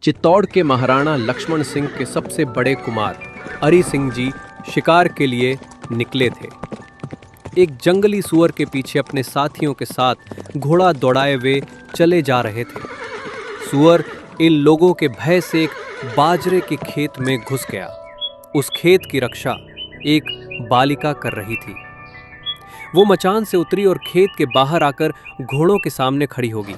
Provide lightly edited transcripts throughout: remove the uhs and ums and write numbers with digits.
चित्तौड़ के महाराणा लक्ष्मण सिंह के सबसे बड़े कुमार अरी सिंह जी शिकार के लिए निकले थे। एक जंगली सुअर के पीछे अपने साथियों के साथ घोड़ा दौड़ाए वे चले जा रहे थे। सुअर इन लोगों के भय से एक बाजरे के खेत में घुस गया। उस खेत की रक्षा एक बालिका कर रही थी। वो मचान से उतरी और खेत के बाहर आकर घोड़ों के सामने खड़ी होगी।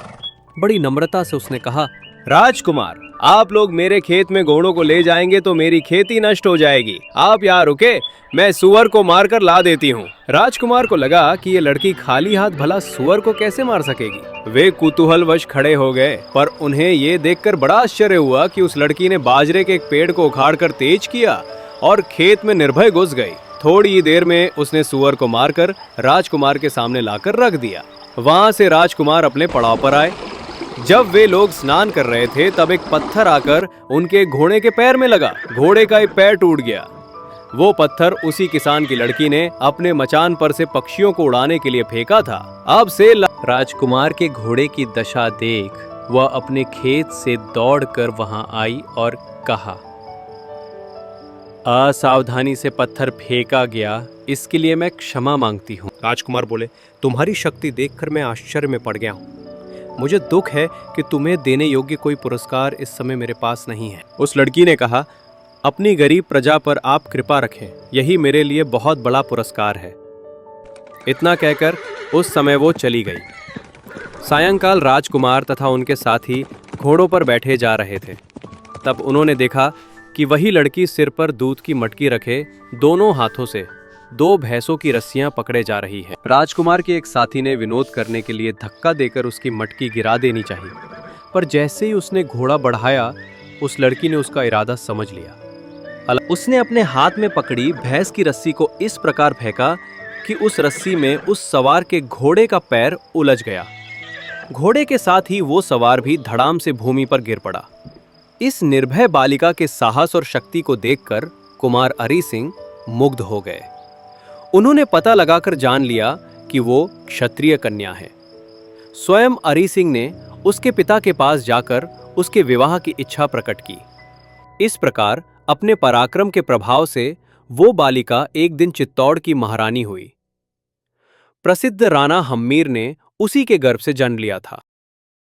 बड़ी नम्रता से उसने कहा, राजकुमार, आप लोग मेरे खेत में घोड़ों को ले जाएंगे तो मेरी खेती नष्ट हो जाएगी। आप यहाँ रुके, मैं सुअर को मारकर ला देती हूँ। राजकुमार को लगा कि ये लड़की खाली हाथ भला सुअर को कैसे मार सकेगी। वे कुतूहलवश खड़े हो गए, पर उन्हें ये देखकर बड़ा आश्चर्य हुआ कि उस लड़की ने बाजरे के एक पेड़ को उखाड़कर तेज किया और खेत में निर्भय घुस गई। थोड़ी ही देर में उसने सुअर को मारकर राजकुमार के सामने लाकर रख दिया। वहां से राजकुमार अपने पड़ाव पर आए। जब वे लोग स्नान कर रहे थे तब एक पत्थर आकर उनके घोड़े के पैर में लगा। घोड़े का एक पैर टूट गया। वो पत्थर उसी किसान की लड़की ने अपने मचान पर से पक्षियों को उड़ाने के लिए फेंका था। अब से राजकुमार के घोड़े की दशा देख वह अपने खेत से दौड़कर वहां आई और कहा, असावधानी से पत्थर फेंका गया, इसके लिए मैं क्षमा मांगती हूँ। राजकुमार बोले, तुम्हारी शक्ति देखकर मैं आश्चर्य में पड़ गया हूँ। मुझे दुख है कि तुम्हें देने योग्य कोई पुरस्कार इस समय मेरे पास नहीं है। उस लड़की ने कहा, अपनी गरीब प्रजा पर आप कृपा रखें, यही मेरे लिए बहुत बड़ा पुरस्कार है। इतना कहकर उस समय वो चली गई। सायंकाल राजकुमार तथा उनके साथी घोड़ों पर बैठे जा रहे थे। तब उन्होंने देखा कि वही लड़की सिर पर दूध की मटकी रखे दोनों हाथों से 2 भैंसों की रस्सियां पकड़े जा रही है। राजकुमार के एक साथी ने विनोद करने के लिए धक्का देकर उसकी मटकी गिरा देनी चाहिए, पर जैसे ही उसने घोड़ा बढ़ाया उस लड़की ने उसका इरादा समझ लिया। उसने अपने हाथ में पकड़ी भैंस की रस्सी को इस प्रकार फेंका कि उस रस्सी में उस सवार के घोड़े का पैर उलझ गया। घोड़े के साथ ही वो सवार भी धड़ाम से भूमि पर गिर पड़ा। इस निर्भय बालिका के साहस और शक्ति को देखकर कुमार अरी सिंह मुग्ध हो गए। उन्होंने पता लगाकर जान लिया कि वो क्षत्रिय कन्या है। स्वयं अरी सिंह ने उसके पिता के पास जाकर उसके विवाह की इच्छा प्रकट की। इस प्रकार अपने पराक्रम के प्रभाव से वो बालिका एक दिन चित्तौड़ की महारानी हुई। प्रसिद्ध राणा हम्मीर ने उसी के गर्भ से जन्म लिया था।